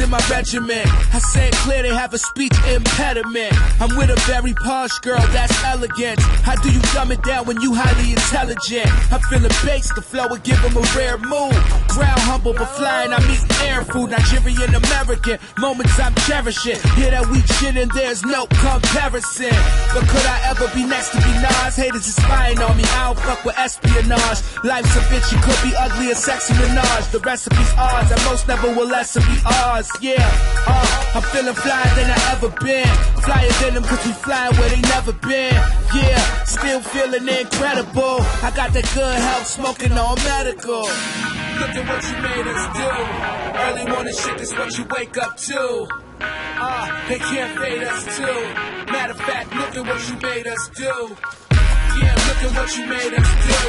in my regiment. I say it clear, they have a speech impediment. I'm with a very posh girl, that's elegant. How do you dumb it down when you highly intelligent? I'm feeling bass, the flow would give them a rare move. Ground humble, but flying, I'm eating air food. Nigerian American, moments I'm cherishing. Hear that weak shit and there's no comparison. But could I ever be next to be Nas? Haters is spying on me, I don't fuck with espionage. Life's a bitch, you could be ugly or sexy Minaj. The recipe's ours, and most never will less be ours. Yeah, I'm feeling flyer than I ever been. Flyer than them cause we flying where they never been. Yeah, still feeling incredible. I got that good health, smoking on medical. Look at what you made us do. Early morning shit is what you wake up to. They can't fade us too. Matter of fact, look at what you made us do. Yeah, look at what you made us do.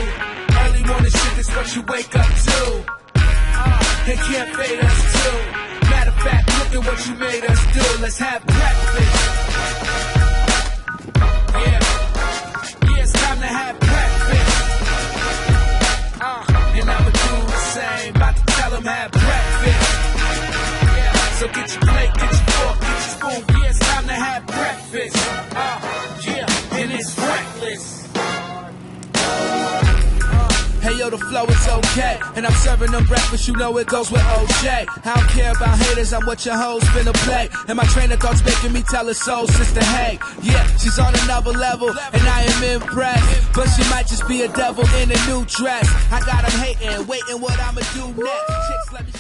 Early morning shit is what you wake up to. They can't fade us too. Matter of fact, look at what you made us do. Let's have breakfast. Yeah, it's time to have breakfast. And I'ma do the same. About to tell them have breakfast. Yeah, so get your plate, get your fork, get your spoon. Yeah, it's time to have breakfast. Yeah, and it's reckless. Hey yo, the flow is okay, and I'm serving them breakfast, you know it goes with OJ. I don't care about haters, I'm what your hoes finna play. And my trainer thoughts making me tell her soul sister, hey, yeah, she's on another level, and I am impressed. But she might just be a devil in a new dress. I got them hating, waiting what I'ma do next. Chicks let me